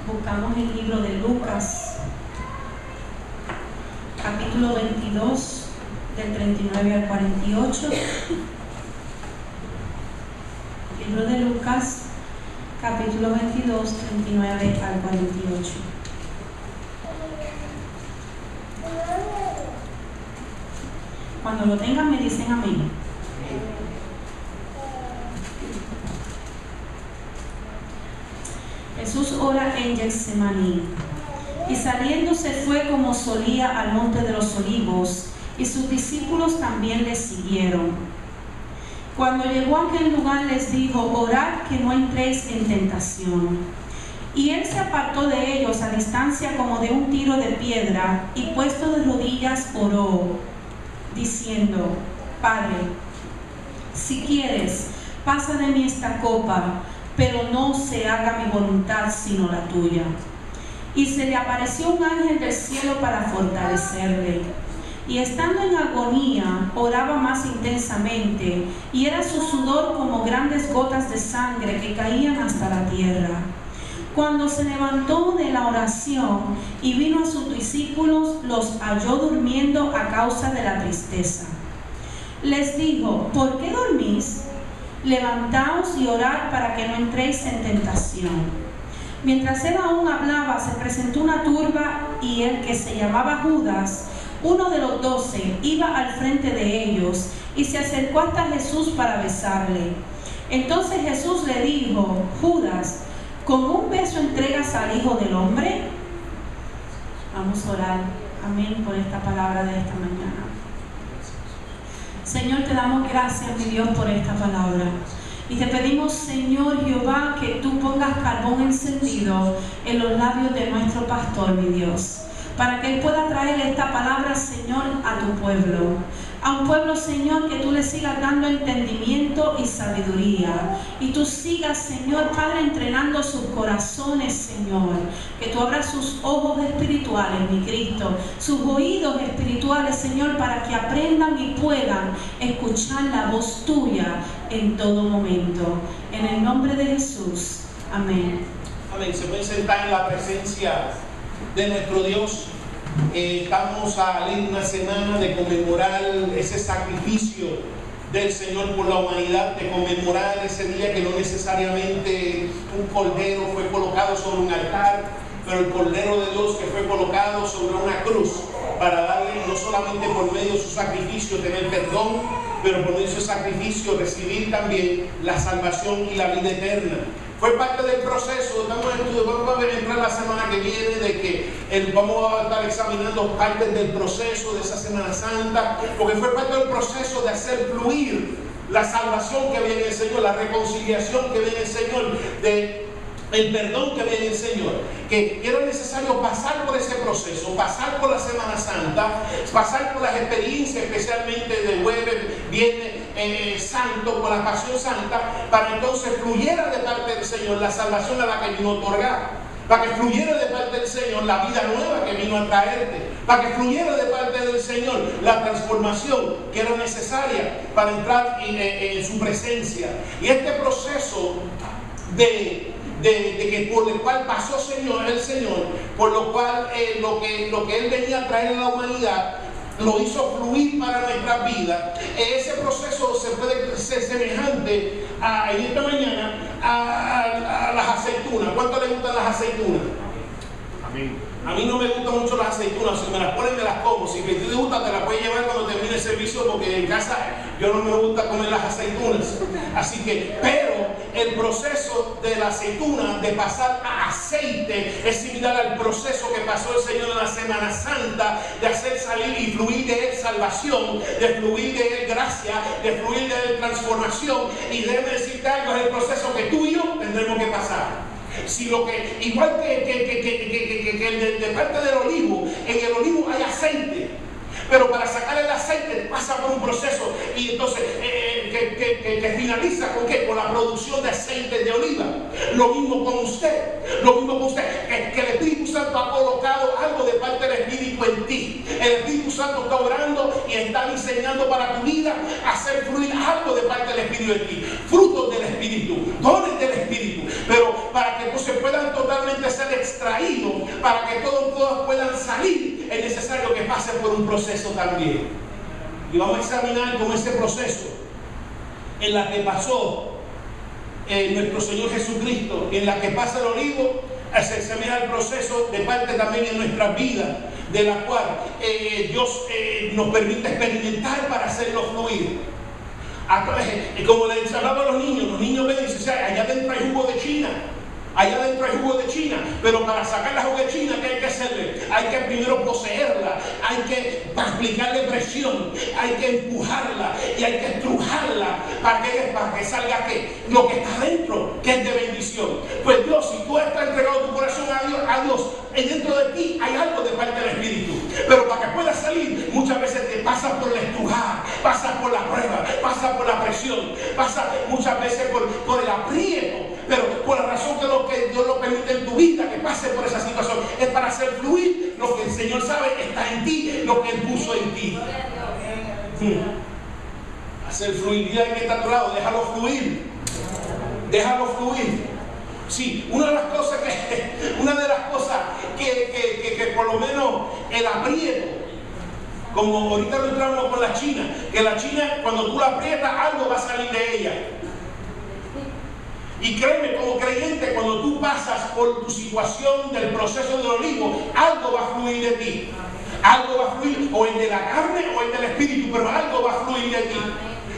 Buscamos el libro de Lucas, capítulo 22, del 39 al 48. Libro de Lucas, capítulo 22, 39 al 48. Cuando lo tengan me dicen amén. Jesús ora en Getsemaní, y saliendo se fue como solía al monte de los olivos, y sus discípulos también le siguieron. Cuando llegó a aquel lugar les dijo: orad que no entréis en tentación. Y él se apartó de ellos a distancia como de un tiro de piedra, y puesto de rodillas oró, diciendo: Padre, si quieres, pasa de mí esta copa, pero no se haga mi voluntad sino la tuya. Y se le apareció un ángel del cielo para fortalecerle. Y estando en agonía, oraba más intensamente, y era su sudor como grandes gotas de sangre que caían hasta la tierra. Cuando se levantó de la oración y vino a sus discípulos, los halló durmiendo a causa de la tristeza. Les dijo: ¿por qué dormís? Levantaos y orad para que no entréis en tentación. Mientras él aún hablaba, se presentó una turba, y el que se llamaba Judas, uno de los 12, iba al frente de ellos, y se acercó hasta Jesús para besarle. Entonces Jesús le dijo: Judas, ¿con un beso entregas al Hijo del Hombre? Vamos a orar. Amén por esta palabra de esta mañana. Señor, te damos gracias, mi Dios, por esta palabra. Y te pedimos, Señor Jehová, que tú pongas carbón encendido en los labios de nuestro pastor, mi Dios, para que él pueda traer esta palabra, Señor, a tu pueblo. A un pueblo, Señor, que tú le sigas dando entendimiento y sabiduría. Y tú sigas, Señor, Padre, entrenando sus corazones, Señor. Que tú abras sus ojos espirituales, mi Cristo, sus oídos espirituales, Señor, para que aprendan y puedan escuchar la voz tuya en todo momento. En el nombre de Jesús. Amén. Amén. Se pueden sentar en la presencia de nuestro Dios. Estamos a salir una semana de conmemorar ese sacrificio del Señor por la humanidad, de conmemorar ese día que no necesariamente un cordero fue colocado sobre un altar, pero el Cordero de Dios que fue colocado sobre una cruz para darle, no solamente por medio de su sacrificio tener perdón, pero por medio de su sacrificio recibir también la salvación y la vida eterna. Fue parte del proceso. Vamos a entrar la semana que viene de que vamos a estar examinando partes del proceso de esa Semana Santa, porque fue parte del proceso de hacer fluir la salvación que viene el Señor, la reconciliación que viene el Señor, el perdón que viene el Señor, que era necesario pasar por ese proceso, pasar por la Semana Santa, pasar por las experiencias, especialmente de jueves, viernes santo, por la pasión santa, para entonces fluyera de parte del Señor la salvación a la que vino a otorgar, para que fluyera de parte del Señor la vida nueva que vino a traerte, para que fluyera de parte del Señor la transformación que era necesaria para entrar en su presencia. Y este proceso de que por el cual pasó el Señor, por lo cual lo que Él venía a traer a la humanidad, lo hizo fluir para nuestras vidas. Ese proceso se puede ser semejante en esta mañana a las aceitunas. ¿Cuánto le gustan las aceitunas? Amén. A mí no me gustan mucho las aceitunas. Si me las ponen, me las como. Si te gusta, te las puedes llevar cuando termine el servicio, porque en casa yo no me gusta comer las aceitunas. Así que, pero el proceso de la aceituna, de pasar a aceite, es similar al proceso que pasó el Señor en la Semana Santa, de hacer salir y fluir de Él salvación, de fluir de Él gracia, de fluir de Él transformación. Y déjame decirte algo, es el proceso que tú y yo tendremos que pasar. Si lo que, igual que el de parte del olivo, en el olivo hay aceite, pero para sacar el aceite pasa por un proceso y entonces que finaliza ¿con qué? Con la producción de aceite de oliva. Lo mismo con usted, que el Espíritu Santo ha colocado algo de parte del Espíritu en ti. El Espíritu Santo está orando y está diseñando para tu vida hacer fluir algo de parte del Espíritu en ti, frutos del Espíritu, dones del Espíritu, pero para que entonces puedan totalmente solamente ser extraído para que todos puedan salir, es necesario que pase por un proceso también. Y vamos a examinar cómo ese proceso en la que pasó nuestro Señor Jesucristo, en la que pasa el olivo, se examina el proceso de parte también en nuestras vidas, de la cual Dios nos permite experimentar para hacerlo fluir. Como les hablaba a los niños ven y dicen, allá adentro hay jugo de China. Allá adentro hay jugo de China, pero para sacar la jugo de China, ¿qué hay que hacerle? Hay que primero poseerla, hay que aplicarle presión, hay que empujarla y hay que estrujarla para que salga ¿qué? Lo que está adentro, que es de bendición. Pues Dios, si tú estás entregado tu corazón a Dios, dentro de ti hay algo de parte del Espíritu, pero para que pueda salir, muchas veces te pasas por el estrujar, pasas por la prueba, pasas por la presión, pasas muchas veces por el aprieto. Pero por la razón que Dios lo permite en tu vida, que pase por esa situación, es para hacer fluir lo que el Señor sabe está en ti, lo que Él puso en ti. Hacer fluir. Dile que está a tu lado, déjalo fluir. Déjalo fluir. Sí, una de las cosas que por lo menos el aprieto, como ahorita lo entramos con la China, que la China cuando tú la aprietas algo va a salir de ella. Y créeme, como creyente, cuando tú pasas por tu situación del proceso del olivo, algo va a fluir de ti. Algo va a fluir, o el de la carne o el del espíritu, pero algo va a fluir de ti.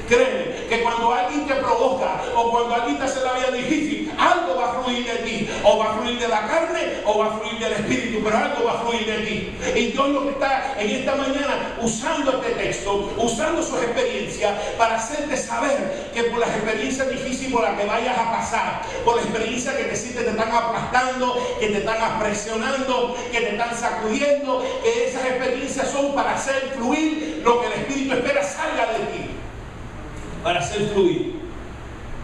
Créeme, que cuando alguien te provoca, o cuando alguien te hace la vida difícil, algo va a fluir de ti. O va a fluir de la carne, o va a fluir del espíritu, pero algo va a fluir de ti. Y Dios lo que está en esta mañana usando este texto, usando sus experiencias, para hacerte saber que por las experiencias difíciles por las que vayas a pasar, por las experiencias que te sientes te están aplastando, que te están presionando, que te están sacudiendo, que esas experiencias son para hacer fluir lo que el Espíritu espera salga de ti. Para hacer fluir.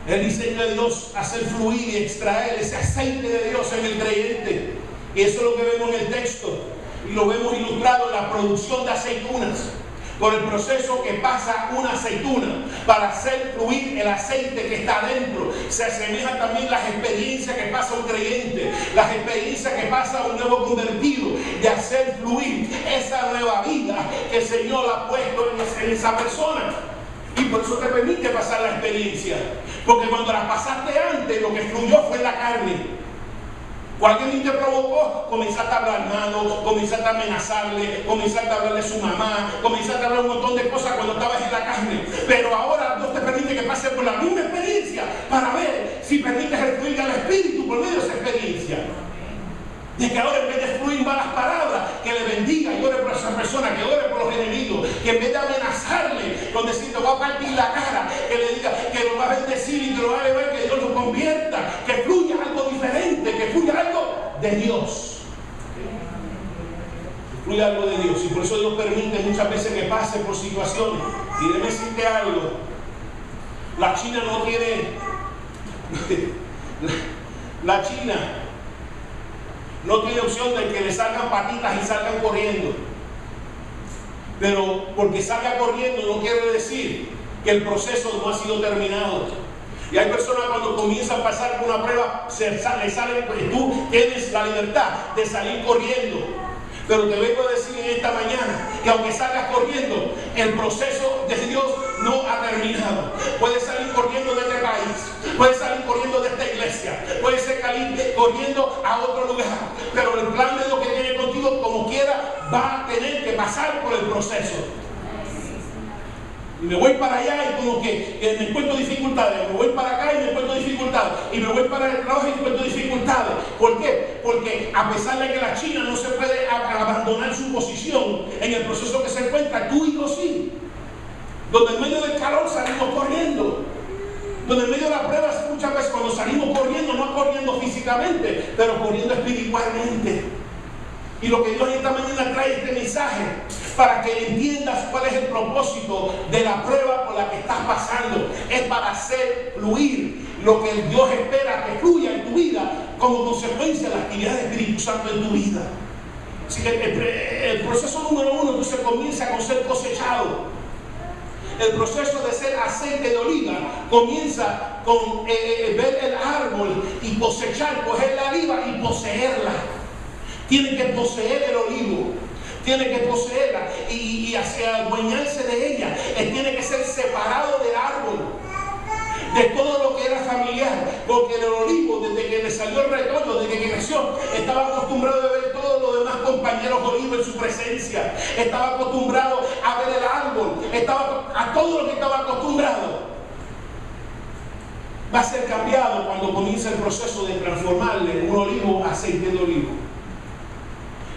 El diseño de Dios, hacer fluir y extraer ese aceite de Dios en el creyente. Y eso es lo que vemos en el texto. Y lo vemos ilustrado en la producción de aceitunas. Por el proceso que pasa una aceituna para hacer fluir el aceite que está adentro. Se asemejan también las experiencias que pasa un creyente, las experiencias que pasa un nuevo convertido, de hacer fluir esa nueva vida que el Señor ha puesto en esa persona. Y por eso te permite pasar la experiencia. Porque cuando la pasaste antes, lo que fluyó fue la carne. Cuando alguien te provocó, comenzaste a hablar malo, comenzaste a amenazarle, comenzaste a hablarle a su mamá, comenzaste a hablar un montón de cosas cuando estabas en la carne. Pero ahora Dios te permite que pases por la misma experiencia para ver si permites el fluir al Espíritu por medio de esa experiencia. De que ahora en vez de fluir malas palabras, que le bendiga y ore por esa persona, que ore por los enemigos, que en vez de amenazarle con decir te voy a partir la cara, que le diga que lo va a bendecir y que lo va a ver, que Dios lo convierta, que fluya algo diferente, que fluya algo de Dios. Que fluya algo de Dios. Y por eso Dios permite muchas veces que pase por situaciones. Y déjeme decirte algo, la China no tiene la China no tiene opción de que le salgan patitas y salgan corriendo. Pero porque salga corriendo no quiere decir que el proceso no ha sido terminado. Y hay personas cuando comienzan a pasar por una prueba, le salen, pues tú tienes la libertad de salir corriendo. Pero te vengo a decir en esta mañana que aunque salgas corriendo, el proceso de Dios no ha terminado. Puedes salir corriendo de este país, puedes salir corriendo de esta iglesia, puedes salir corriendo a otro lugar, pero el plan de Dios que tiene contigo, como quiera, va a tener que pasar por el proceso. Y me voy para allá y como que me encuentro dificultades, me voy para acá y me encuentro dificultades, y me voy para el trabajo y me encuentro dificultades. ¿Por qué? Porque a pesar de que la China no se puede abandonar su posición en el proceso que se encuentra, tú y yo sí. Donde en medio del calor salimos corriendo. Donde en medio de la prueba muchas veces cuando salimos corriendo, no corriendo físicamente, pero corriendo espiritualmente. Y lo que Dios esta mañana trae este mensaje para que entiendas cuál es el propósito de la prueba por la que estás pasando. Es para hacer fluir lo que Dios espera que fluya en tu vida como consecuencia de la actividad del Espíritu Santo en tu vida. Así que el proceso número 1 entonces comienza con ser cosechado. El proceso de ser aceite de oliva comienza con ver el árbol y cosechar, coger la oliva y poseerla. Tiene que poseer el olivo, tiene que poseerla y adueñarse de ella. Él tiene que ser separado del árbol, de todo lo que era familiar, porque el olivo, desde que le salió el retoño, desde que creció, estaba acostumbrado a ver todos los demás compañeros olivos en su presencia, estaba acostumbrado a ver el árbol, estaba a todo lo que estaba acostumbrado. Va a ser cambiado cuando comienza el proceso de transformarle un olivo a aceite de olivo.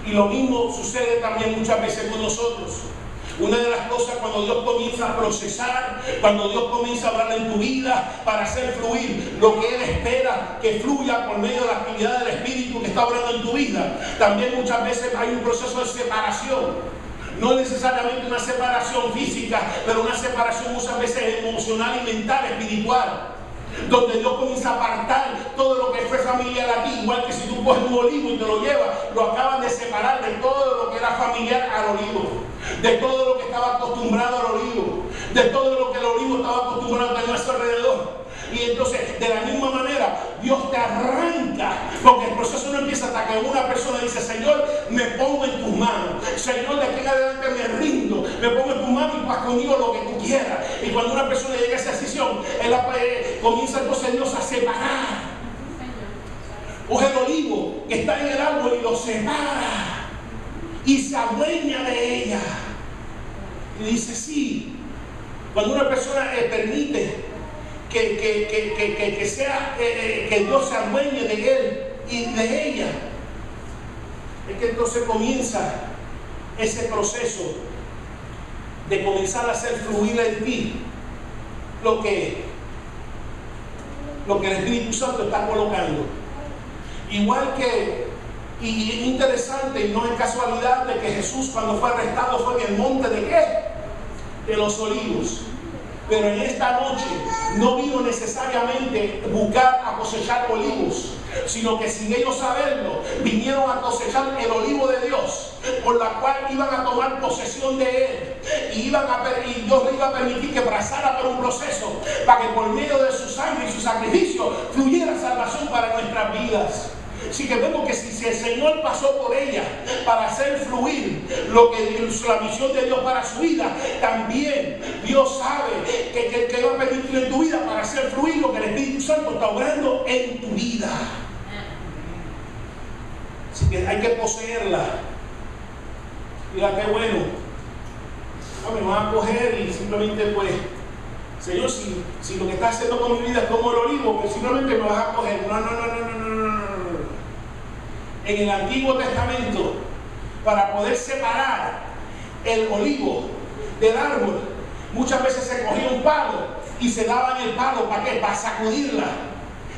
Y lo mismo sucede también muchas veces con nosotros. Una de las cosas cuando Dios comienza a procesar, cuando Dios comienza a hablar en tu vida para hacer fluir lo que Él espera que fluya por medio de la actividad del Espíritu que está obrando en tu vida, también muchas veces hay un proceso de separación. No necesariamente una separación física, pero una separación muchas veces emocional y mental, espiritual, donde Dios comienza a apartar todo lo que fue familiar a ti. Igual que si tú coges un olivo y te lo llevas, lo acaban de separar de todo lo que era familiar al olivo, de todo lo que estaba acostumbrado al olivo, de todo lo que el olivo estaba acostumbrado a tener a su alrededor. Y entonces, de la misma manera, Dios te arranca, porque el proceso no empieza hasta que una persona dice: Señor, me pongo en tus manos, Señor, de aquí en adelante me rindo, me pongo en tus manos y haz conmigo lo que tú quieras. Y cuando una persona llega a esa decisión, comienza entonces Dios a separar. Coge el olivo que está en el árbol y lo separa y se adueña de ella. Y dice: sí. Cuando una persona permite que Dios se adueñe de él y de ella, es que entonces comienza ese proceso de comenzar a hacer fluir en ti lo que el Espíritu Santo está colocando. Igual que, y es interesante, y no es casualidad, de que Jesús, cuando fue arrestado, fue en el monte de ¿qué? De los Olivos. Pero en esta noche no vino necesariamente buscar a cosechar olivos, sino que sin ellos saberlo, vinieron a cosechar el olivo de Dios, por la cual iban a tomar posesión de él, y Dios le iba a permitir que pasara por un proceso para que por medio de su sangre y su sacrificio fluyera salvación para nuestras vidas. Así que vemos que si el Señor pasó por ella para hacer fluir la misión de Dios para su vida, también Dios sabe que va a permitir en tu vida para hacer fluir lo que el Espíritu Santo está obrando en tu vida. Así que hay que poseerla. Mira qué bueno. No me van a coger y simplemente pues, Señor, si lo que estás haciendo con mi vida es como el olivo, pues simplemente me vas a coger. No. En el Antiguo Testamento, para poder separar el olivo del árbol, muchas veces se cogía un palo y se daba en el palo. ¿Para qué? Para sacudirla.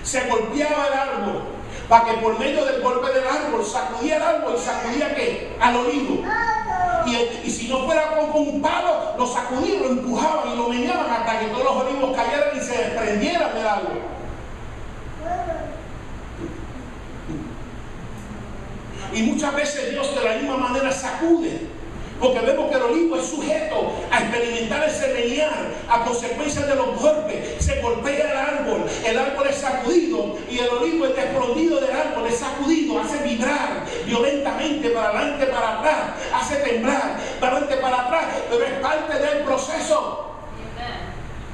Se golpeaba el árbol, para que por medio del golpe del árbol sacudía el árbol y sacudía ¿qué? Al olivo. Y si no fuera con un palo, lo sacudían, lo empujaban y lo meneaban hasta que todos los olivos cayeran y se desprendieran del árbol. Y muchas veces Dios de la misma manera sacude, porque vemos que el olivo es sujeto a experimentar ese menear a consecuencia de los golpes. Se golpea el árbol es sacudido y el olivo es desprendido del árbol, es sacudido, hace vibrar violentamente para adelante, para atrás, hace temblar para adelante, para atrás, pero es parte del proceso.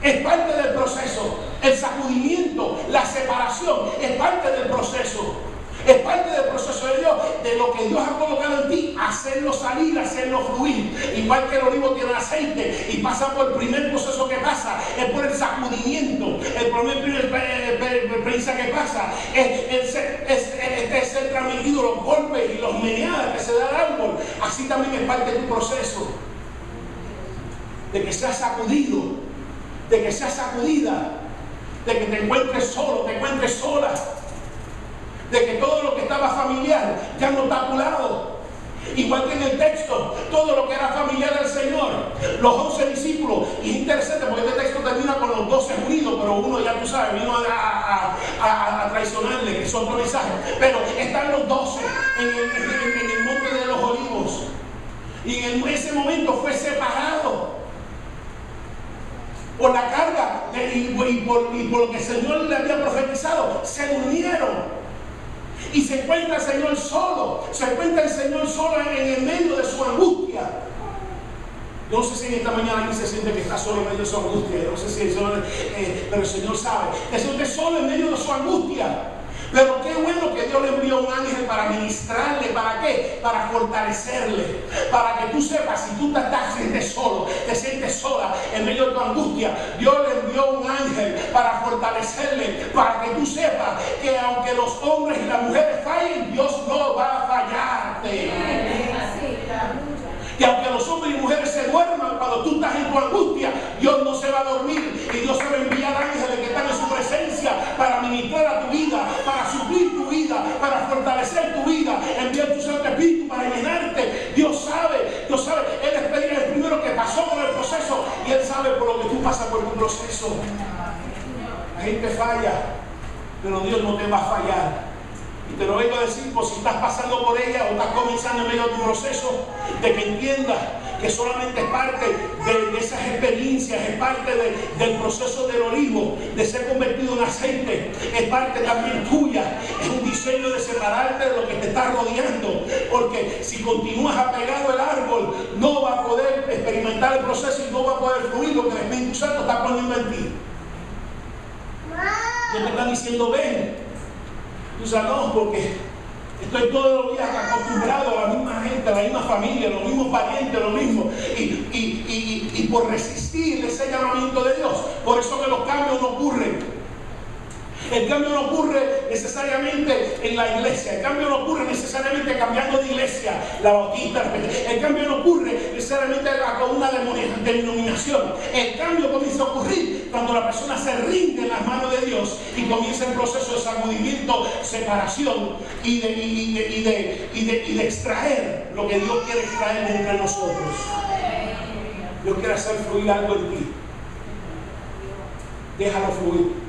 Es parte del proceso. El sacudimiento, la separación, es parte del proceso. Es parte del proceso de Dios, de lo que Dios ha colocado en ti, hacerlo salir, hacerlo fluir. Igual que el olivo tiene aceite y pasa por el primer proceso que pasa, es por el sacudimiento. El primer prensa que pasa es ser transmitido, los golpes y los meneadas que se da al árbol. Así también es parte de tu proceso, de que seas sacudido, de que seas sacudida, de que te encuentres solo, te encuentres sola, de que todo lo que estaba familiar ya no está a tu lado. Igual que en el texto, todo lo que era familiar del Señor, los 11 discípulos, y es interesante porque este texto termina con los 12 unidos, pero uno, ya tú sabes, vino a traicionarle, que es otro mensaje, pero están los 12 en el monte de los olivos, y en ese momento fue separado. por lo que el Señor le había profetizado, se durmieron. Y se encuentra el Señor solo, en el medio de su angustia. Yo no sé si en esta mañana aquí se siente que está solo en medio de su angustia. Yo no sé si pero el Señor sabe. Que se siente solo en medio de su angustia. Pero qué bueno que Dios le envió un ángel para ministrarle. ¿Para qué? Para fortalecerle. Para que tú sepas, si tú te sientes solo, te sientes sola en medio de tu angustia, Dios le envió un ángel para fortalecerle. Para que tú sepas que aunque los hombres y las mujeres fallen, Dios no va a fallarte. Que aunque los hombres y mujeres se duerman cuando tú estás en tu angustia, Dios no se va a dormir. Y Dios se va a enviar ángeles que están en su presencia para ministrar a tu vida, para suplir tu vida, para fortalecer tu vida, enviar tu Santo Espíritu para llenarte. Dios sabe. Él es el primero que pasó por el proceso y Él sabe por lo que tú pasas por tu proceso. La gente falla, pero Dios no te va a fallar. Y te lo vengo a decir por si estás pasando por ella o estás comenzando en medio de tu proceso, de que entiendas que solamente es parte de esas experiencias, es parte del proceso del olivo, de ser convertido en aceite, es parte también tuya, es un diseño de separarte de lo que te está rodeando, porque si continúas apegado al árbol, no vas a poder experimentar el proceso y no vas a poder fluir lo que el Espíritu Santo está poniendo en ti. Dios te está diciendo, ven. Tú sabes, no, porque estoy todos los días acostumbrado a la misma gente, a la misma familia, a los mismos parientes, lo mismo. Y por resistir ese llamamiento de Dios, por eso que los cambios no ocurren. El cambio no ocurre necesariamente en la iglesia. El cambio no ocurre necesariamente cambiando de iglesia, la bautista. El cambio no ocurre necesariamente con una denominación. El cambio comienza a ocurrir cuando la persona se rinde en las manos de Dios y comienza el proceso de sacudimiento, separación y de extraer lo que Dios quiere extraer de entre nosotros. Dios quiere hacer fluir algo en ti. Déjalo fluir.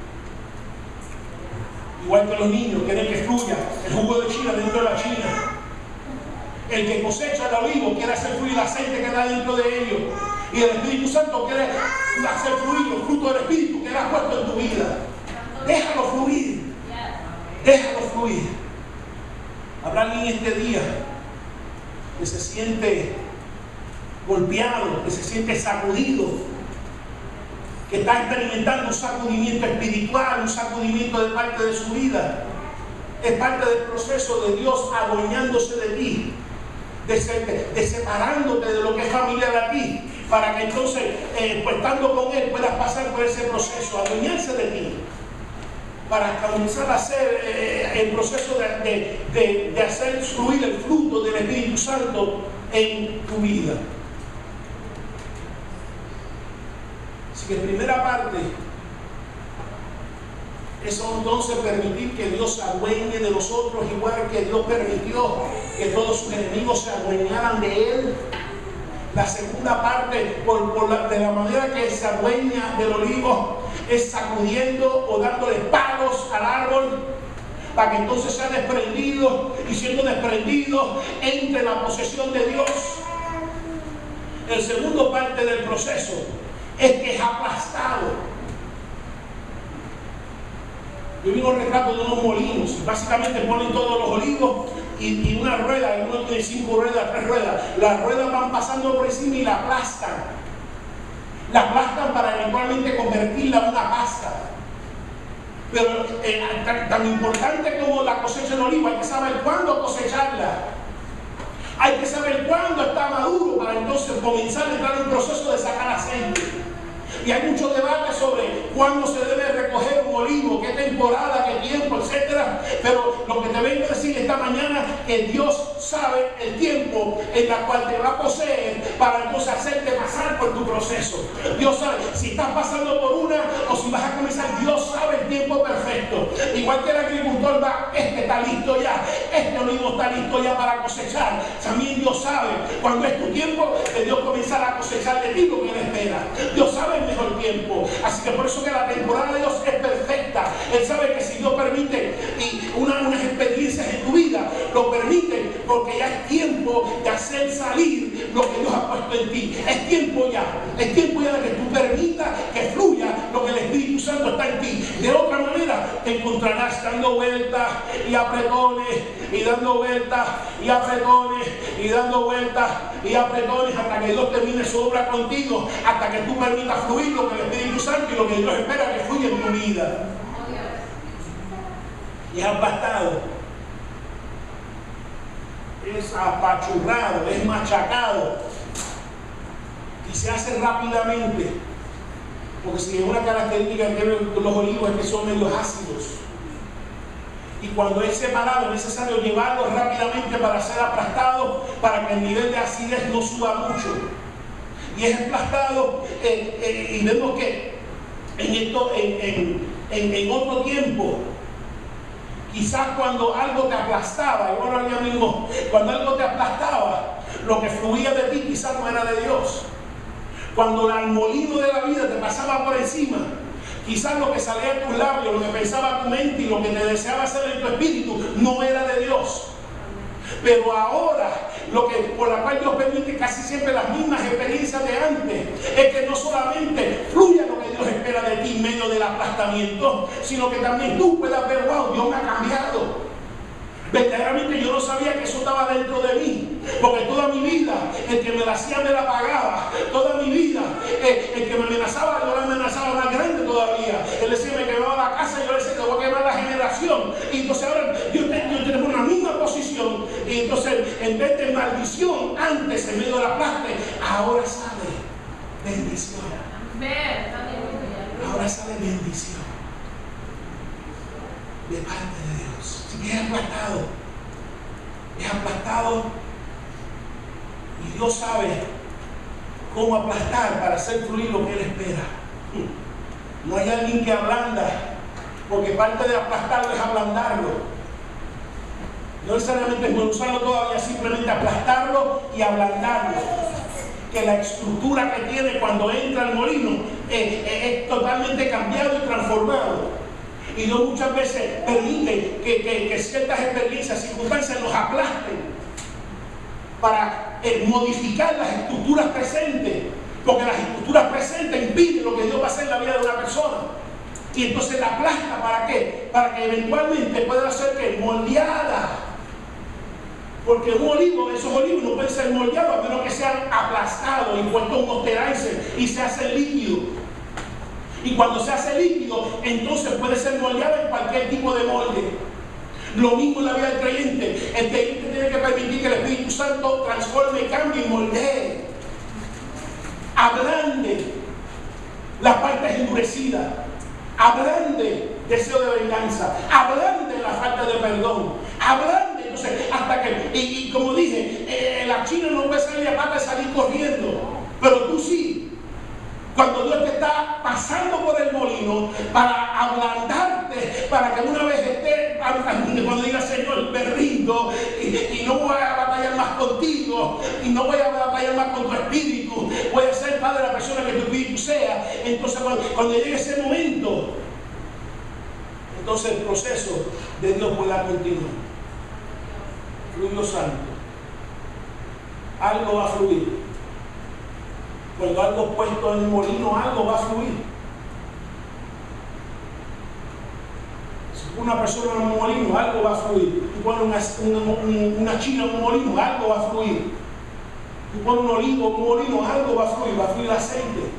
Igual que los niños quieren que fluya el jugo de China dentro de la China. El que cosecha el olivo quiere hacer fluir el aceite que está dentro de ellos. Y el Espíritu Santo quiere hacer fluir los frutos del Espíritu que Él ha puesto en tu vida. Déjalo fluir. Déjalo fluir. Habrá alguien este día que se siente golpeado, que se siente sacudido, que está experimentando un sacudimiento espiritual, un sacudimiento de parte de su vida. Es parte del proceso de Dios adueñándose de ti, de separándote de lo que es familiar a ti, para que entonces, pues estando con Él, puedas pasar por ese proceso, adueñarse de ti, para comenzar a hacer el proceso de hacer fluir el fruto del Espíritu Santo en tu vida. Así que primera parte es entonces permitir que Dios se adueñe de nosotros, igual que Dios permitió que todos sus enemigos se adueñaran de Él. La segunda parte, de la manera que se adueña del olivo, es sacudiendo o dándole palos al árbol para que entonces sea desprendido, y siendo desprendido entre en la posesión de Dios. El segundo parte del proceso es que es aplastado. Yo vi un retrato de unos molinos, básicamente ponen todos los olivos y una rueda, uno tiene 5 ruedas, 3 ruedas. Las ruedas van pasando por encima y la aplastan. La aplastan para eventualmente convertirla en una pasta. Pero tan importante como la cosecha de olivo, hay que saber cuándo cosecharla. Hay que saber cuándo está maduro para entonces comenzar a entrar en un proceso de sacar aceite. Y hay mucho debate sobre cuándo se debe recoger un olivo, qué temporada, qué tiempo, etc. Pero lo que te vengo a decir esta mañana es que Dios sabe el tiempo en el cual te va a poseer para entonces hacerte pasar por tu proceso. Dios sabe si estás pasando por una o si vas a comenzar. Dios sabe el tiempo perfecto. Igual que el agricultor va, está listo ya, este olivo está listo ya para cosechar. También Dios sabe cuando es tu tiempo de Dios comenzar a cosechar de ti lo que Él espera. Dios sabe el mejor tiempo. Así que por eso que la temporada de Dios es perfecta. Él sabe que si Dios permite unas experiencias en tu vida, lo permite porque ya es tiempo de hacer salir lo que Dios ha puesto en ti. Es tiempo ya de que tú permitas que fluya lo que el Espíritu Santo está en ti. De otra manera te encontrarás dando vueltas y apretones y dando vueltas y apretones y dando vueltas y apretones hasta que Dios termine su obra contigo, hasta que tú permitas fluir lo que el Espíritu Santo y lo que Dios espera que fluya en tu vida. Y es aplastado, es apachurrado, es machacado y se hace rápidamente, porque si es una característica que tienen los olivos es que son medios ácidos, y cuando es separado es necesario llevarlo rápidamente para ser aplastado, para que el nivel de acidez no suba mucho, y es aplastado. Y vemos que en otro tiempo, quizás cuando algo te aplastaba, y bueno, ya mismo, cuando algo te aplastaba, lo que fluía de ti quizás no era de Dios. Cuando el molino de la vida te pasaba por encima, quizás lo que salía de tus labios, lo que pensaba tu mente y lo que te deseaba hacer en tu espíritu no era de Dios. Pero ahora, por la cual Dios permite casi siempre las mismas experiencias de antes, es que no solamente fluya lo que Dios espera de ti en medio del aplastamiento, sino que también tú puedas ver, wow, Dios me ha cambiado. Verdaderamente yo no sabía que eso estaba dentro de mí, porque toda mi vida el que me la hacía me la pagaba. Toda mi vida el que me amenazaba, yo la amenazaba más grande todavía. Él decía, me quemaba la casa, y yo le decía, te voy a quemar la generación. Y entonces ahora yo tengo una misma posición, y entonces en vez de maldición antes en medio de la aplaste, ahora sale bendición. Ahora sale bendición de parte de Dios. Es aplastado, y Dios sabe cómo aplastar para hacer fluir lo que Él espera. No hay alguien que ablanda, porque parte de aplastarlo es ablandarlo. No necesariamente es usarlo todavía, simplemente aplastarlo y ablandarlo. Que la estructura que tiene cuando entra el molino es totalmente cambiado y transformado. Y Dios muchas veces permite que ciertas experiencias, circunstancias nos aplasten para modificar las estructuras presentes, porque las estructuras presentes impiden lo que Dios va a hacer en la vida de una persona. Y entonces la aplasta, ¿para qué? Para que eventualmente pueda ser que moldeada. Porque un olivo, esos olivos no pueden ser moldeados a menos que sean aplastados y puestos en mosterarse y se hace líquido. Y cuando se hace líquido, entonces puede ser moldeado en cualquier tipo de molde. Lo mismo en la vida del creyente. El creyente tiene que permitir que el Espíritu Santo transforme, cambie y moldee. Ablande las partes endurecidas. Ablande deseo de venganza. Ablande la falta de perdón. Ablande, entonces, hasta que, y como dije, la china no puede salir aparte de salir corriendo. Pero tú sí. Cuando Dios te está pasando por el molino para ablandarte, para que una vez esté, cuando diga, Señor, me rindo y no voy a batallar más contigo, y no voy a batallar más con tu espíritu, voy a ser, Padre, la persona que tu espíritu sea. Entonces cuando llegue ese momento, entonces el proceso de Dios pueda continuar. Fluido santo. Algo va a fluir. Cuando algo es puesto en el molino, algo va a fluir. Si una persona en un molino, algo va a fluir. Tú pones una china en un molino, algo va a fluir. Tú pones un olivo en un molino, algo va a fluir aceite.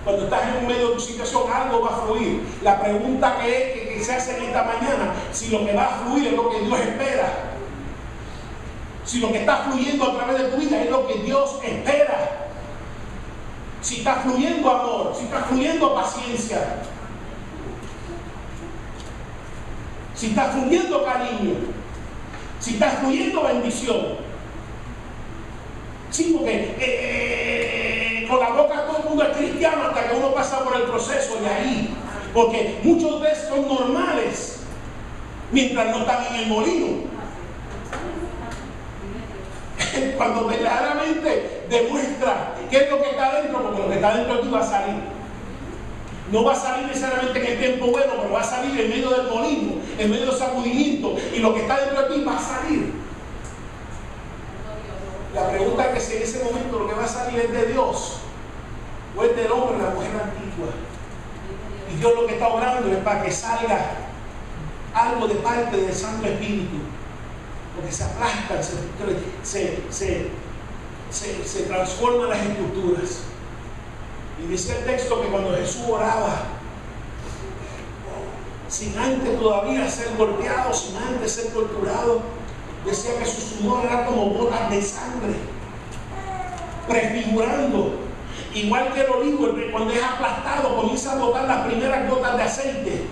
Cuando estás en un medio de tu situación, algo va a fluir. La pregunta que se hace en esta mañana, si lo que va a fluir es lo que Dios espera. Si lo que está fluyendo a través de tu vida es lo que Dios espera. Si está fluyendo amor, si está fluyendo paciencia, si está fluyendo cariño, si está fluyendo bendición. Sí, porque con la boca todo el mundo es cristiano hasta que uno pasa por el proceso de ahí. Porque muchos de ellos son normales mientras no están en el molino. Cuando verdaderamente demuestra qué es lo que está dentro, porque lo que está dentro de ti va a salir. No va a salir necesariamente en el tiempo bueno, pero va a salir en medio del molino, en medio del sacudimiento, y lo que está dentro de ti va a salir. La pregunta es que si en ese momento lo que va a salir es de Dios, o es del hombre, la mujer antigua. Y Dios lo que está orando es para que salga algo de parte del Santo Espíritu, porque se aplastan, se transforman las estructuras. Y dice el texto que cuando Jesús oraba, sin antes todavía ser golpeado, sin antes ser torturado, decía que su sudor era como gotas de sangre, prefigurando, igual que el olivo, cuando es aplastado comienza a botar las primeras gotas de aceite.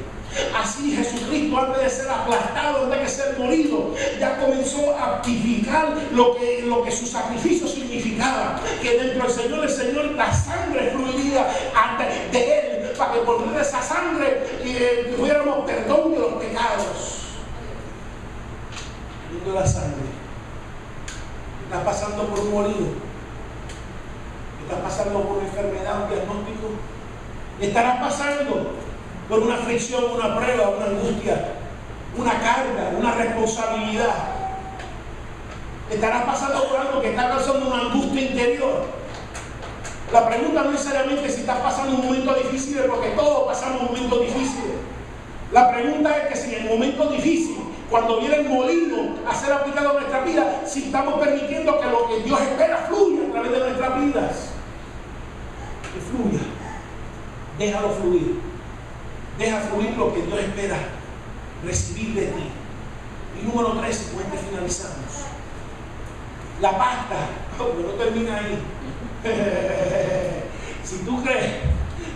Así Jesucristo, antes de ser aplastado, antes de ser molido, ya comenzó a activar lo que su sacrificio significaba, que dentro del Señor la sangre fluiría antes de Él, para que por medio de esa sangre tuviéramos perdón de los pecados. Viendo la sangre, estás pasando por un molido, estás pasando por una enfermedad, un diagnóstico, estarás pasando por una aflicción, una prueba, una angustia, una carga, una responsabilidad. Estarás pasando por algo que está causando una angustia interior. La pregunta no necesariamente si estás pasando un momento difícil, porque todos pasamos momentos difíciles. La pregunta es que si en el momento difícil, cuando viene el molino a ser aplicado a nuestra vida, si estamos permitiendo que lo que Dios espera fluya a través de nuestras vidas. Que fluya. Déjalo fluir. Deja fluir lo que Dios espera recibir de ti. Y número 3, con este finalizamos. La pasta, no termina ahí. Si tú crees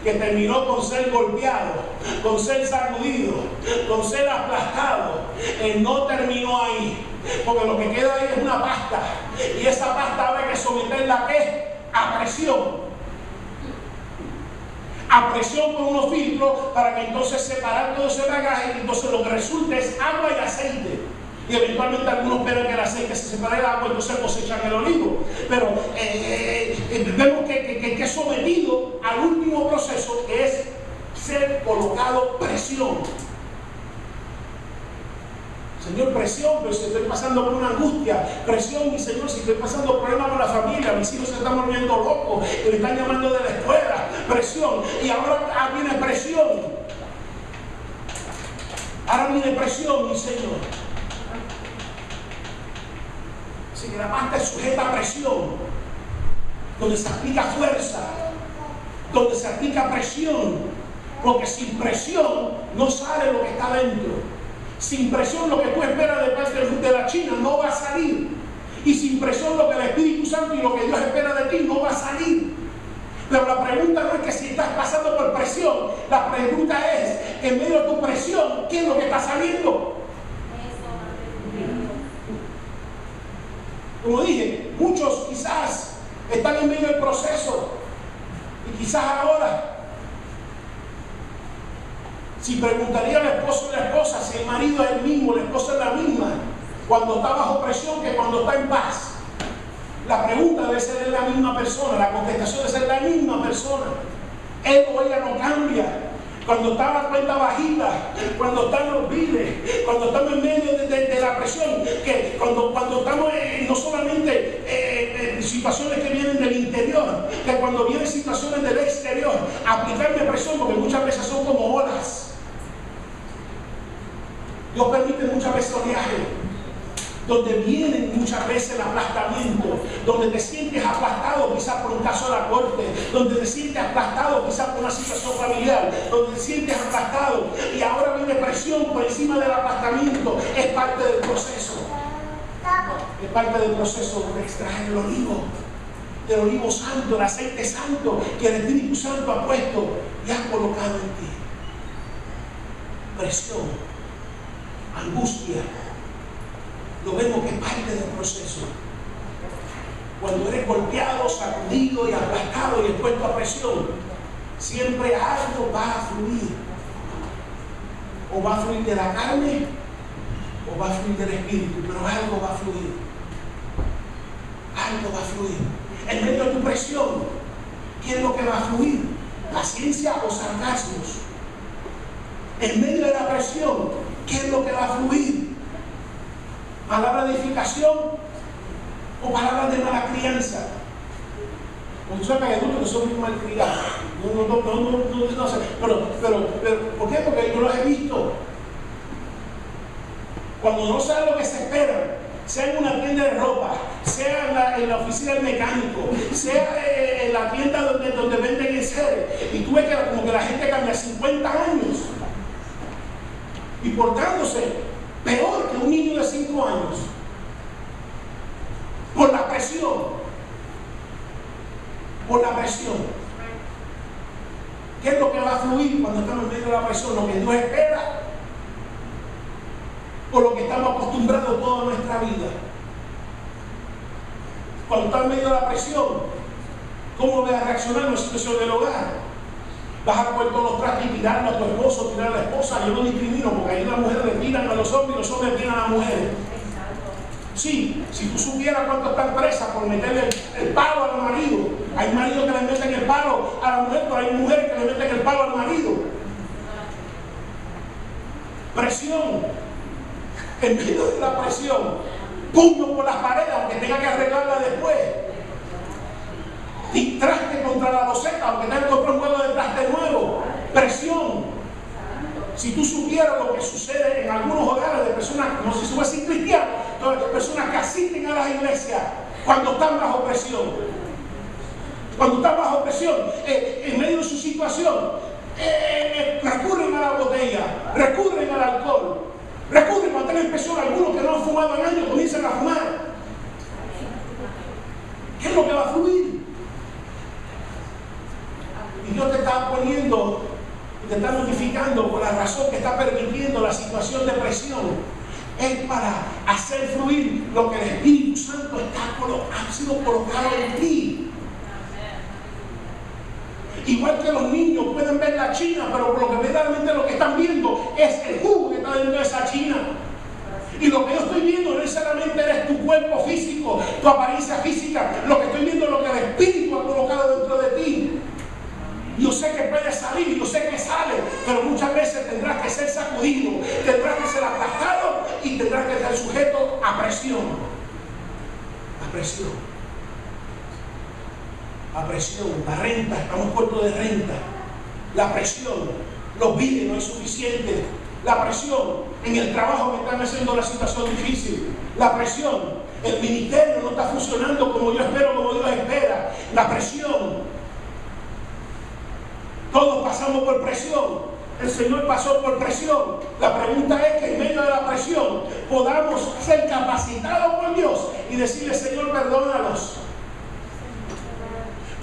que terminó con ser golpeado, con ser sacudido, con ser aplastado, no terminó ahí. Porque lo que queda ahí es una pasta. Y esa pasta habrá que someterla ¿a qué? A presión. A presión con unos filtros para que entonces separar todo ese bagaje, y entonces lo que resulte es agua y aceite. Y eventualmente algunos esperan que el aceite se separe del agua, entonces cosechan el olivo. Pero vemos que es sometido al último proceso, que es ser colocado presión. Señor, presión, pero si estoy pasando por una angustia, presión, mi Señor, si estoy pasando problemas con la familia, mis hijos se están volviendo locos, me están llamando de la escuela, presión, y ahora viene presión. Ahora viene presión, mi Señor. Así que la pasta es sujeta a presión, donde se aplica fuerza, donde se aplica presión, porque sin presión no sale lo que está dentro. Sin presión lo que tú esperas de parte de la China no va a salir. Y sin presión lo que el Espíritu Santo y lo que Dios espera de ti no va a salir. Pero la pregunta no es que si estás pasando por presión. La pregunta es, en medio de tu presión, ¿qué es lo que está saliendo? Como dije, muchos quizás están en medio del proceso. Y quizás ahora, si preguntaría al esposo y la esposa si el marido es el mismo, la esposa es la misma, cuando está bajo presión que cuando está en paz. La pregunta debe ser de la misma persona, la contestación debe ser la misma persona. Él o ella no cambia. Cuando está la cuenta bajita, cuando están los biles, cuando estamos en medio de la presión, que cuando estamos no solamente en situaciones que vienen del interior, que cuando vienen situaciones del exterior, aplicarme presión, porque muchas veces son como olas. Dios permite muchas veces oleaje, donde vienen muchas veces el aplastamiento, donde te sientes aplastado quizás por un caso de la corte, donde te sientes aplastado quizás por una situación familiar, donde te sientes aplastado y ahora viene presión por encima del aplastamiento. Es parte del proceso. Es parte del proceso de extraer el olivo santo, el aceite santo que el Espíritu Santo ha puesto y ha colocado en ti. Presión, angustia, lo vemos que es parte del proceso. Cuando eres golpeado, sacudido y aplastado y expuesto a presión, siempre algo va a fluir. O va a fluir de la carne o va a fluir del Espíritu, pero algo va a fluir. Algo va a fluir. En medio de tu presión, ¿qué es lo que va a fluir? ¿Paciencia o sarcasmos? En medio de la presión, ¿qué es lo que va a fluir? ¿Palabras de edificación o palabras de mala crianza? Cuando tú sabes que hay adultos que son muy malcriados. No sé. Pero, ¿por qué? Porque yo los he visto. Cuando no saben lo que se espera, sea en una tienda de ropa, sea en la oficina del mecánico, sea en la tienda donde venden enseres, y tú ves que como que la gente cambia 50 años y portándose peor que un niño de 5 años por la presión. Por la presión. ¿Qué es lo que va a fluir cuando estamos en medio de la presión? ¿Lo que Dios espera? ¿O lo que estamos acostumbrados toda nuestra vida? Cuando estás en medio de la presión, ¿cómo vas a reaccionar en la situación del hogar? ¿Vas a coger todos los trastos y tirarlo a tu esposo, tirar a la esposa? Yo no discrimino, porque hay las mujeres le tiran a los hombres y los hombres tiran a las mujeres. Sí, si tú supieras cuánto están presas por meterle el palo al marido. Hay maridos que le meten el palo a la mujer, pero hay mujeres que le meten el palo al marido. Presión. En medio de la presión, puño por las paredes, aunque tenga que arreglarla después. Y traste contra la loseta, aunque tenga que comprar un juego de traste nuevo. Presión. Si tú supieras lo que sucede en algunos hogares de personas, no sé si voy a decir cristianos, personas que asisten a las iglesias cuando están bajo presión. Cuando están bajo presión, en medio de su situación, recurren a la botella, recurren al alcohol, recurren cuando están en presión. Algunos que no han fumado en años comienzan a fumar. ¿Qué es lo que va a fluir? Y Dios te está poniendo, te está notificando por la razón que está permitiendo la situación de presión. Es para hacer fluir lo que el Espíritu Santo ha sido colocado en ti. Igual que los niños pueden ver la china, pero por lo que verdaderamente lo que están viendo es el jugo que está dentro de esa china. Y lo que yo estoy viendo no necesariamente eres tu cuerpo físico, tu apariencia física. Lo que estoy viendo es lo que el Espíritu ha colocado dentro de ti. Yo sé que puede salir, yo sé que sale, pero muchas veces tendrás que ser sacudido, tendrás que ser aplastado y tendrás que ser sujeto a presión. A presión. A presión. La renta, estamos cortos de renta. La presión. Los biles no es suficiente. La presión en el trabajo que están haciendo la situación difícil. La presión. El ministerio no está funcionando como yo espero, como Dios espera. La presión. Todos pasamos por presión. El Señor pasó por presión. La pregunta es que en medio de la presión podamos ser capacitados por Dios y decirle: Señor, perdónalos.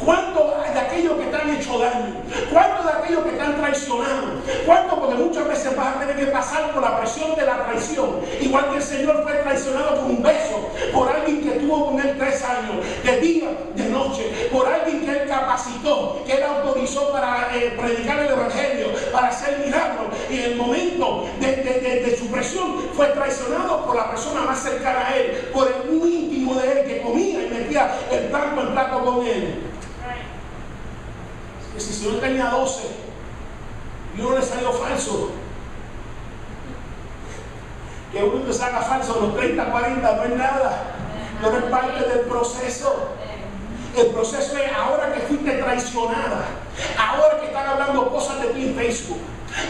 ¿Cuánto de aquellos que te han hecho daño? ¿Cuánto de aquellos que te han traicionado? ¿Cuánto? Porque muchas veces vas a tener que pasar por la presión de la traición. Igual que el Señor fue traicionado por un beso, por alguien que estuvo con él 3 años, de día, de noche, por alguien que él capacitó, que él autorizó para predicar el Evangelio, para hacer milagros. Y en el momento de su presión fue traicionado por la persona más cercana a él, por el muy íntimo de él que comía y metía el plato en plato con él. Que si el Señor tenía 12 y uno le salió falso, que uno te salga falso a los 30, 40, no es nada, no es parte del proceso. El proceso es ahora que fuiste traicionada, ahora que están hablando cosas de ti en Facebook,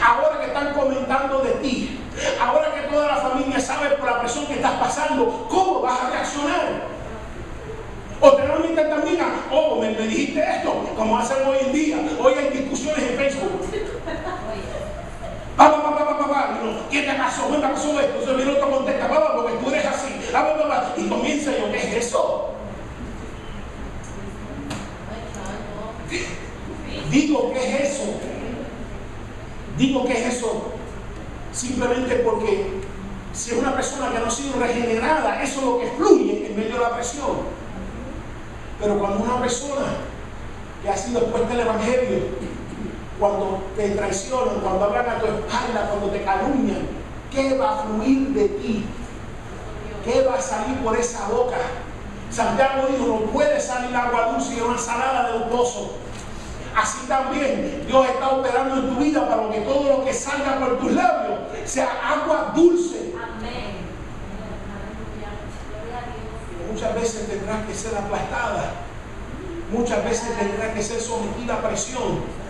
ahora que están comentando de ti, ahora que toda la familia sabe por la presión que estás pasando, ¿cómo vas a reaccionar? O te van a invitar también a, me dijiste esto, como hacen hoy en día. Hoy hay discusiones en Facebook. ¿Qué te pasó? ¿Qué te pasó esto? Entonces viene otro contesta, porque tú eres así. Y comienza yo, ¿qué es eso? Digo, ¿qué es eso? Digo, ¿qué es eso? Simplemente porque si es una persona que no ha sido regenerada, eso es lo que fluye en medio de la presión. Pero cuando una persona que ha sido expuesta al Evangelio, cuando te traicionan, cuando hablan a tu espalda, cuando te calumnian, ¿qué va a fluir de ti? ¿Qué va a salir por esa boca? Santiago dijo: no puede salir agua dulce de una salada de un pozo. Así también Dios está operando en tu vida para que todo lo que salga por tus labios sea agua dulce. Amén. Muchas veces tendrás que ser aplastada muchas veces tendrá que ser sometida a presión.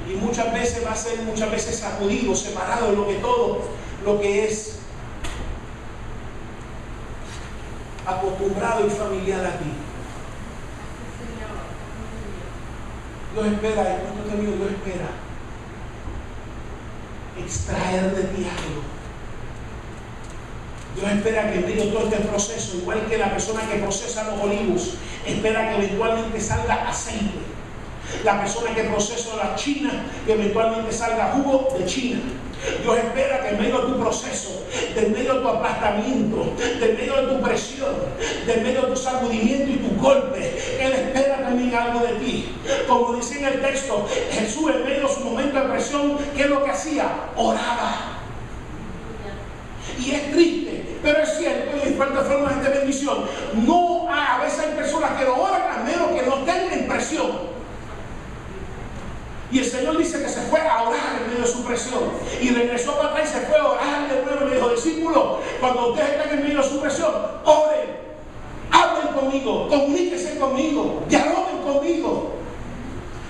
Y muchas veces va a ser sacudido, separado de todo lo que es acostumbrado y familiar a ti. Dios espera, Dios espera extraer de ti algo. Dios espera que en medio de todo este proceso, igual que la persona que procesa los olivos, espera que eventualmente salga aceite. La persona que procesa la China, que eventualmente salga jugo de China. Dios espera que en medio de tu proceso, en medio de tu aplastamiento, en medio de tu presión, en medio de tu sacudimiento y tu golpe, Él espera también algo de ti. Como dice en el texto, Jesús en medio de su momento de presión, ¿qué es lo que hacía? Oraba. Y es triste, pero es cierto, y en cuanto a formas de bendición, no a veces hay personas que lo oran a menos que no tengan presión. Y el Señor dice que se fue a orar en medio de su presión. Y regresó para atrás y se fue a orar de nuevo. Y le dijo, discípulos, cuando ustedes están en medio de su presión, oren, hablen conmigo, comuníquense conmigo, dialoguen conmigo.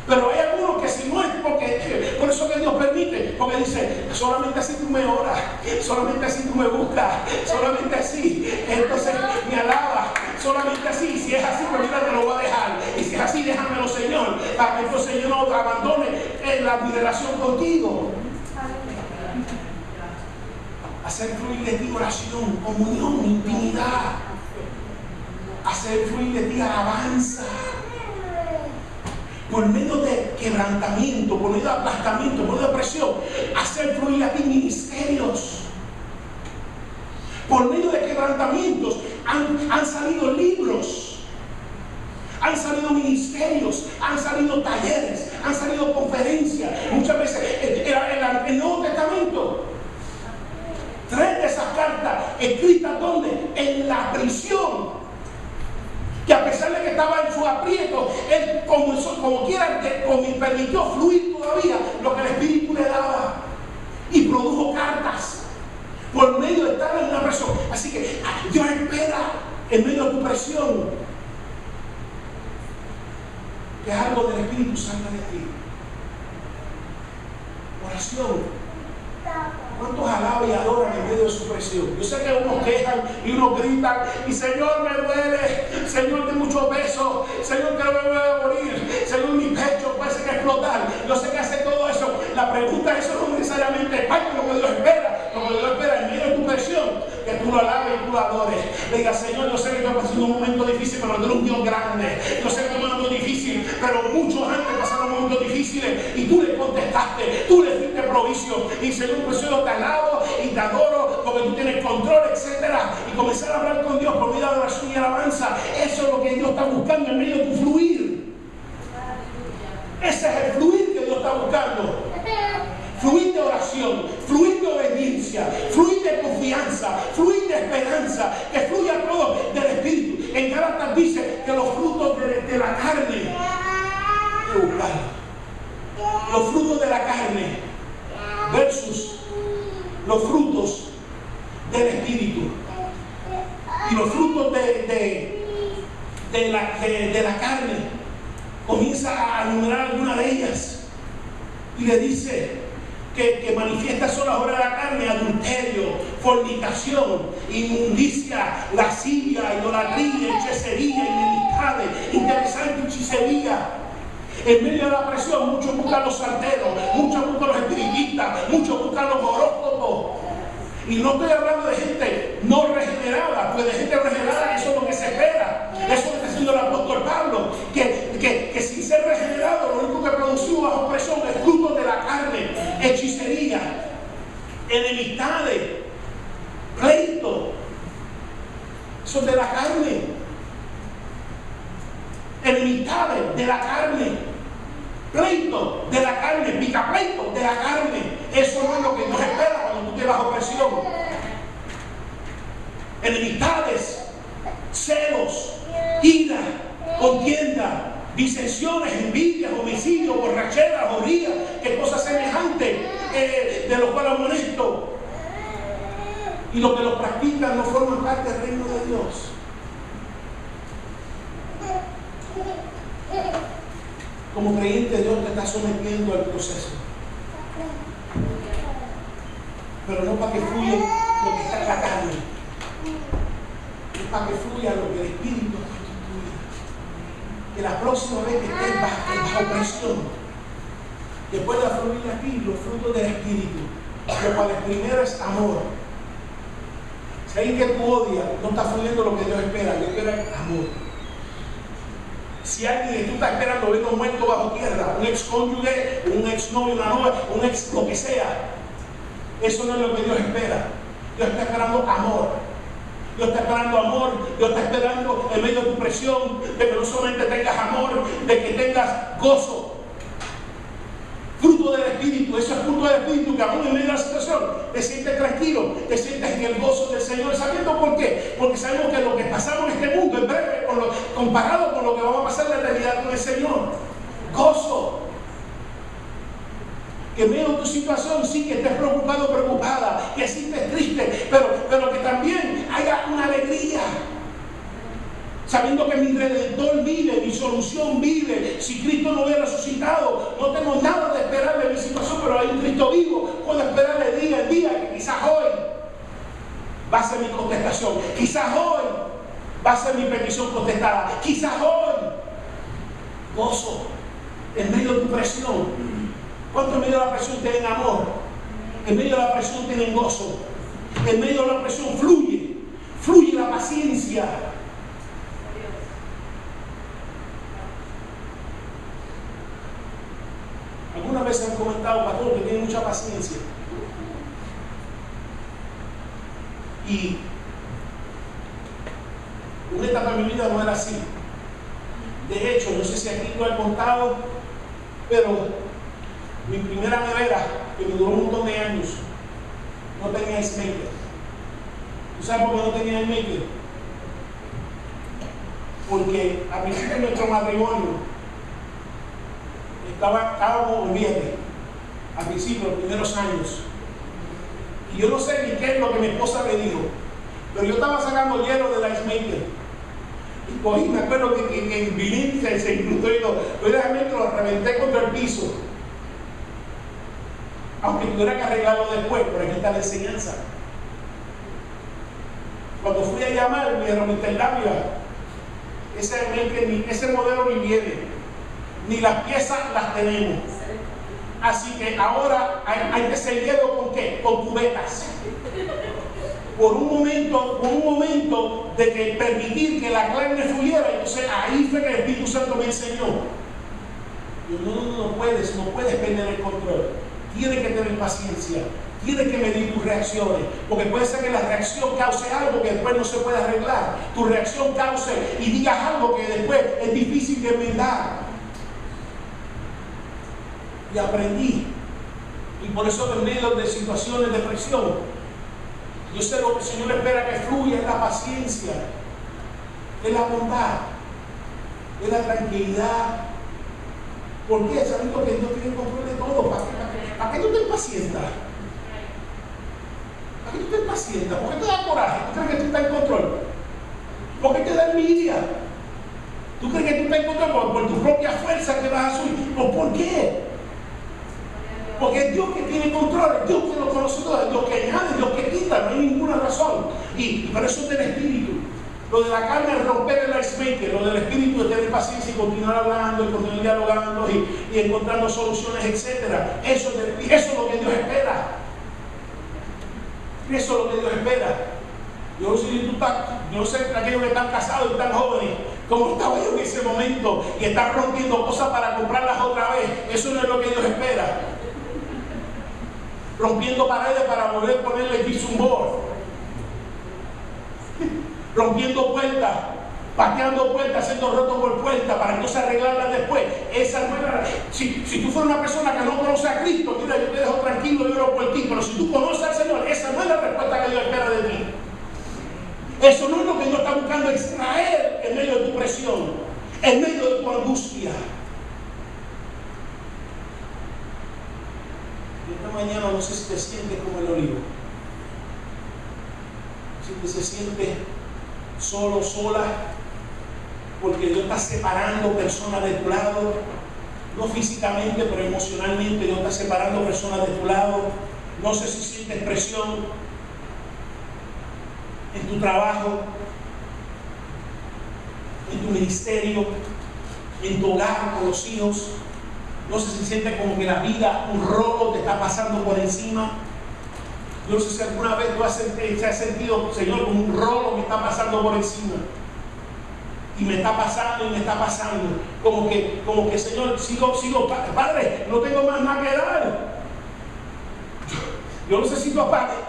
Pero hay algunos que si no es porque, por eso que Dios permite, porque dice, solamente así tú me oras, solamente así tú me buscas, solamente así, entonces me alabas, solamente así. Si es así, pues mira, te lo voy a dejar. Y si es así, déjamelo, Señor, para que entonces yo no abandone mi relación contigo. Hacer fluir de ti oración, comunión, intimidad. Hacer fluir de ti alabanza. Por medio de quebrantamiento, por medio de aplastamiento, por medio de presión, hacer fluir a ti ministerios. Por medio de quebrantamientos han salido libros, han salido ministerios, han salido talleres, han salido conferencias. Muchas veces en el Nuevo Testamento, 3 de esas cartas escritas ¿dónde? En la prisión. Que a pesar de que estaba en su aprieto, él como quiera, permitió fluir todavía lo que el Espíritu le daba. Y produjo cartas por medio de estar en una presión. Así que Dios espera en medio de tu presión que algo del Espíritu salga de ti. Oración. ¿Cuántos alaban y adoran en medio de su presión? Yo sé que unos quejan y unos gritan y Señor me duele, Señor de mucho peso, Señor que no me voy a morir, Señor mi pecho parece que explotar. Yo sé que hace todo eso. La pregunta es eso no necesariamente es parte de lo que Dios espera. Lo que Dios espera en medio de tu presión, que tú lo alabes y tú lo adores. Le digas, Señor, yo sé que estoy pasando un momento difícil, pero tú eres un Dios grande. Yo sé que estoy pasando un momento difícil, pero muchos antes pasaron momentos difíciles y tú le contestaste, tú le fuiste provision. Y Señor, pues yo te alabo y te adoro porque tú tienes control, etcétera. Y comenzar a hablar con Dios por medio de oración y alabanza. Eso es lo que Dios está buscando en medio de tu fluir. Ese es el fluir que Dios está buscando. Fluir de oración, fluir de obediencia, fluir de confianza, fluir de esperanza, que fluya todo del Espíritu. En Gálatas dice que los frutos de la carne, los frutos de la carne versus los frutos del Espíritu. Y los frutos de la carne, comienza a enumerar alguna de ellas y le dice que manifiesta son las obras de la carne: adulterio, fornicación, inmundicia, lascivia, idolatría, hechicería, enemistades, interesante hechicería. En medio de la presión, muchos buscan los santeros, muchos buscan los espiritistas, muchos buscan los horóscopos. Y no estoy hablando de gente no regenerada, pues de gente regenerada eso es lo que se espera. Eso es lo que está diciendo el apóstol Pablo, que sin ser regenerado, lo único que produció bajo presión es fruto de la carne: hechicería, enemistades, pleito. Eso es de la carne. Enemistades de la carne, pleito de la carne, picapleito de la carne. Eso no es lo que Dios espera cuando tú estés bajo presión. Enemistades, celos, ira, contienda, disensiones, envidias, homicidios, borracheras, orgías, que cosas semejantes, de los cuales amonesto. Y los que los practican no forman parte del reino de Dios. Como creyente, Dios te está sometiendo al proceso. Pero no para que fluya lo que está en la carne. Es para que fluya lo que el Espíritu constituye. Que la próxima vez que estés bajo presión, que pueda fluir aquí los frutos del Espíritu. Lo cual el primero es amor. Si alguien que tú odias, no está fluyendo lo que Dios espera. Dios espera amor. Si alguien que tú estás esperando ver un muerto bajo tierra, un ex cónyuge, un ex novio, una novia, un ex lo que sea, eso no es lo que Dios espera. Dios está esperando amor. Dios está esperando amor. Dios está esperando en medio de tu presión, de que no solamente tengas amor, de que tengas gozo. Fruto del Espíritu, ese fruto del Espíritu que aún en medio de la situación te sientes tranquilo, te sientes en el gozo del Señor. ¿Sabiendo por qué? Porque sabemos que lo que pasamos en este mundo es breve comparado con lo que vamos a pasar en la eternidad con el Señor. Gozo. Que en medio de tu situación sí que estés preocupado o preocupada, que sientes triste, pero que también haya una alegría. Sabiendo que mi Redentor vive, mi solución vive. Si Cristo no hubiera resucitado, no tengo nada de esperar de mi situación, pero hay un Cristo vivo. Puedo esperar de día en día, que quizás hoy va a ser mi contestación. Quizás hoy va a ser mi petición contestada. Quizás hoy gozo en medio de tu presión. ¿Cuánto en medio de la presión tienen amor? En medio de la presión tienen gozo. En medio de la presión fluye la paciencia. Algunas veces han comentado, pastor, que tiene mucha paciencia. Y una etapa de mi vida no era así. De hecho, no sé si aquí lo he contado, pero mi primera nevera, que me duró un montón de años, no tenía ice maker. ¿Tú sabes por qué no tenía ice maker? Porque al principio de nuestro matrimonio, estábamos olvídate, al principio, los primeros años. Y yo no sé ni qué es lo que mi esposa me dijo, pero yo estaba sacando hielo del ice maker. Y cogí, me acuerdo que en Bilín se incrustó y todo. Yo realmente lo reventé contra el piso. Aunque tuviera que arreglarlo después, pero aquí está la enseñanza. Cuando fui a llamar, me dijeron, ese modelo ni viene. Ni las piezas las tenemos. Así que ahora hay que hacer hielo ¿con qué? Con cubetas. Por un momento de que permitir que la carne fluyera, entonces ahí fue que el Espíritu Santo me enseñó. Yo, no puedes perder el control. Tienes que tener paciencia. Tienes que medir tus reacciones, porque puede ser que la reacción cause algo que después no se puede arreglar. Tu reacción cause y digas algo que después es difícil de enmendar. Y aprendí. Y por eso en medio de situaciones de presión, yo sé lo que el Señor espera que fluya, es la paciencia, es la bondad, es la tranquilidad. ¿Por qué? Sabiendo que Dios tiene control de todo. ¿Para qué tú te impacientas? ¿Para qué tú te impacientas? ¿Por qué te da coraje? ¿Tú crees que tú estás en control? ¿Por qué te da envidia? ¿Tú crees que tú estás en control por tu propia fuerza que vas a subir? ¿Por qué? Porque es Dios que tiene control, es Dios que lo conoce todo, es Dios que añade, es Dios que quita, no hay ninguna razón. Y por eso es del Espíritu. Lo de la carne es romper el ice maker, lo del Espíritu es tener paciencia y continuar hablando, y continuar dialogando y encontrando soluciones, etc. Eso es lo que Dios espera. Eso es lo que Dios espera. Yo no sé aquellos que están casados y están jóvenes, como estaba yo en ese momento, y están rompiendo cosas para comprarlas otra vez. Eso no es lo que Dios espera. Rompiendo paredes para volver a ponerle gypsum board, rompiendo puertas, pateando puertas, haciendo rotos por puertas para entonces arreglarlas después. Esa no era. Si tú fueras una persona que no conoce a Cristo, mira, yo te dejo tranquilo, yo oro por ti, pero si tú conoces al Señor, esa no es la respuesta que Dios espera de ti. Eso no es lo que Dios está buscando extraer en medio de tu presión, en medio de tu angustia. Mañana no sé si te sientes como el olivo, si te sientes solo, sola, porque Dios está separando personas de tu lado. no físicamente, pero emocionalmente. Dios está separando personas de tu lado. No sé si sientes presión en tu trabajo, en tu ministerio, en tu hogar con los hijos. No sé si sientes como que la vida, un rolo te está pasando por encima. Yo no sé si alguna vez tú has sentido, Señor, como un rolo me está pasando por encima. Y me está pasando y me está pasando. Como que Señor, sigo, Padre, no tengo más nada que dar. Yo no sé si tú,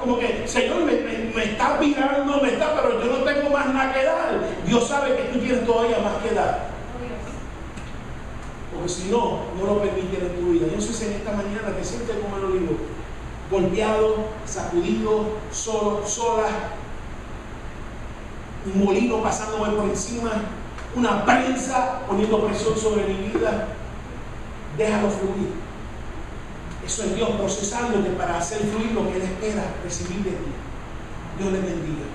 como que, Señor, me está mirando, pero yo no tengo más nada que dar. Dios sabe que tú tienes todavía más que dar. Porque si no, no lo permite en tu vida. Yo no sé si en esta mañana te sientes, como lo digo, golpeado, sacudido, solo, sola, un molino pasándome por encima, una prensa poniendo presión sobre mi vida. Déjalo fluir. Eso es Dios procesándote para hacer fluir lo que Él espera recibir de ti. Dios le bendiga.